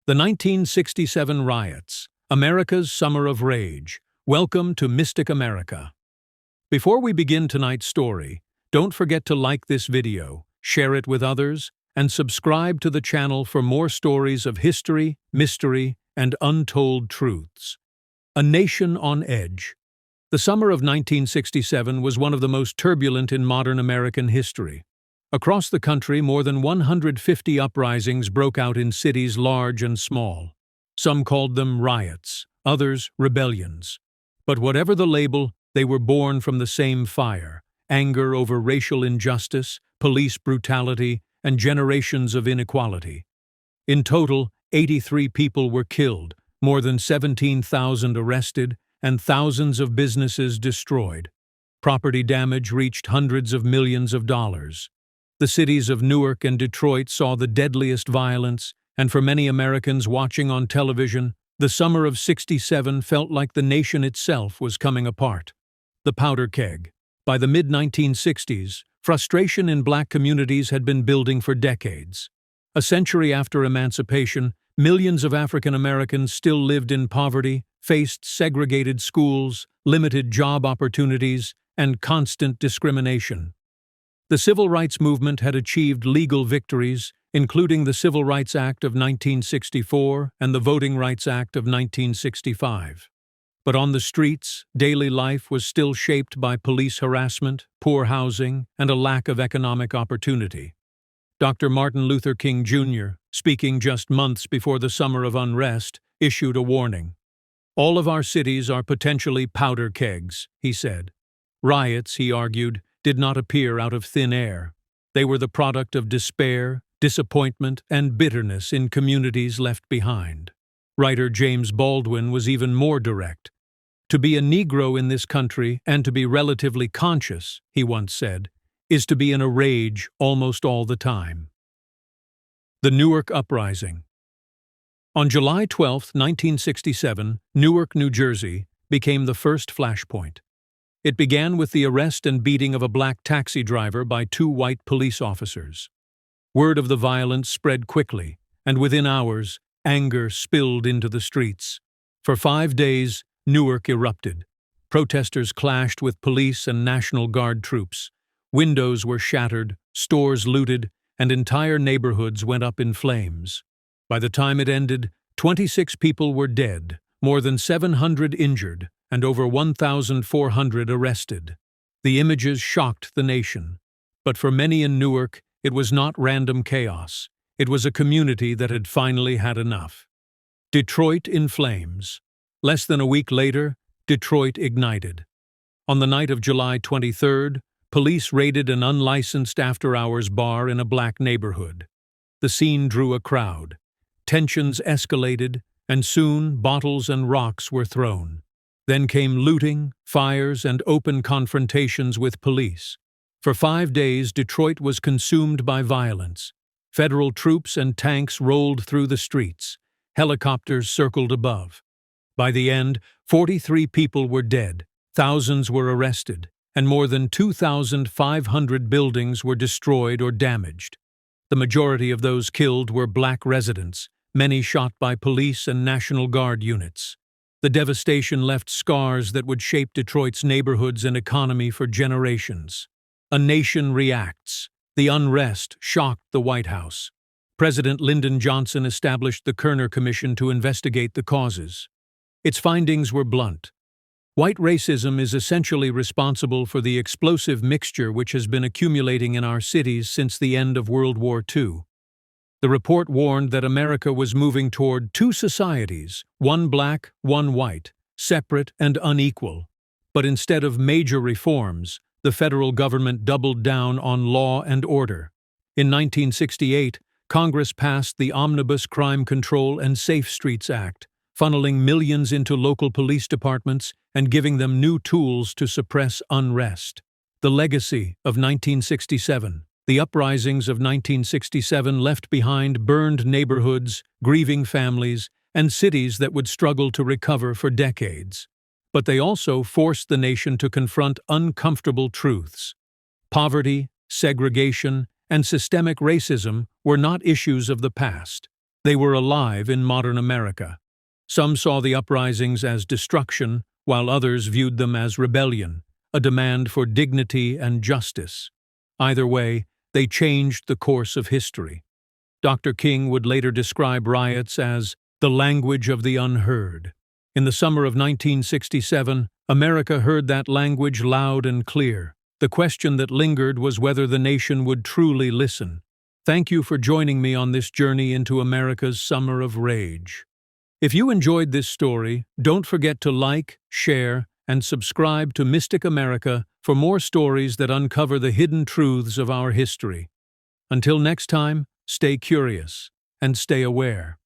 The 1967 Riots, America's Summer of Rage. Welcome to Mystic America. Before we begin tonight's story, don't forget to like this video, share it with others, and subscribe to the channel for more stories of history, mystery, and untold truths. A nation on edge. The summer of 1967 was one of the most turbulent in modern American history. Across the country, more than 150 uprisings broke out in cities large and small. Some called them riots, others rebellions. But whatever the label, they were born from the same fire: anger over racial injustice, police brutality, and generations of inequality. In total, 83 people were killed, more than 17,000 arrested, and thousands of businesses destroyed. Property damage reached hundreds of millions of dollars. The cities of Newark and Detroit saw the deadliest violence, and for many Americans watching on television, the summer of '67 felt like the nation itself was coming apart. The powder keg. By the mid-1960s, frustration in black communities had been building for decades. A century after emancipation, millions of African Americans still lived in poverty, faced segregated schools, limited job opportunities, and constant discrimination. The civil rights movement had achieved legal victories, including the Civil Rights Act of 1964 and the Voting Rights Act of 1965. But on the streets, daily life was still shaped by police harassment, poor housing, and a lack of economic opportunity. Dr. Martin Luther King Jr., speaking just months before the summer of unrest, issued a warning. "All of our cities are potentially powder kegs," he said. Riots, he argued, did not appear out of thin air. They were the product of despair, disappointment, and bitterness in communities left behind. Writer James Baldwin was even more direct. "To be a Negro in this country and to be relatively conscious," he once said, "is to be in a rage almost all the time." The Newark Uprising. On July 12, 1967, Newark, New Jersey, became the first flashpoint. It began with the arrest and beating of a black taxi driver by two white police officers. Word of the violence spread quickly, and within hours, anger spilled into the streets. For 5 days, Newark erupted. Protesters clashed with police and National Guard troops. Windows were shattered, stores looted, and entire neighborhoods went up in flames. By the time it ended, 26 people were dead, more than 700 injured, and over 1,400 arrested. The images shocked the nation. But for many in Newark, it was not random chaos. It was a community that had finally had enough. Detroit in flames. Less than a week later, Detroit ignited. On the night of July 23rd, police raided an unlicensed after-hours bar in a black neighborhood. The scene drew a crowd. Tensions escalated, and soon bottles and rocks were thrown. Then came looting, fires, and open confrontations with police. For 5 days, Detroit was consumed by violence. Federal troops and tanks rolled through the streets. Helicopters circled above. By the end, 43 people were dead, thousands were arrested, and more than 2,500 buildings were destroyed or damaged. The majority of those killed were black residents, many shot by police and National Guard units. The devastation left scars that would shape Detroit's neighborhoods and economy for generations. A nation reacts. The unrest shocked the White House. President Lyndon Johnson established the Kerner Commission to investigate the causes. Its findings were blunt. White racism is essentially responsible for the explosive mixture which has been accumulating in our cities since the end of World War II. The report warned that America was moving toward two societies, one black, one white, separate and unequal. But instead of major reforms, the federal government doubled down on law and order. In 1968, Congress passed the Omnibus Crime Control and Safe Streets Act, funneling millions into local police departments and giving them new tools to suppress unrest. The legacy of 1967. The uprisings of 1967 left behind burned neighborhoods, grieving families, and cities that would struggle to recover for decades. But they also forced the nation to confront uncomfortable truths. Poverty, segregation, and systemic racism were not issues of the past. They were alive in modern America. Some saw the uprisings as destruction, while others viewed them as rebellion, a demand for dignity and justice. Either way, they changed the course of history. Dr. King would later describe riots as the language of the unheard. In the summer of 1967, America heard that language loud and clear. The question that lingered was whether the nation would truly listen. Thank you for joining me on this journey into America's summer of rage. If you enjoyed this story, don't forget to like, share, and subscribe to Mystic America for more stories that uncover the hidden truths of our history. Until next time, stay curious and stay aware.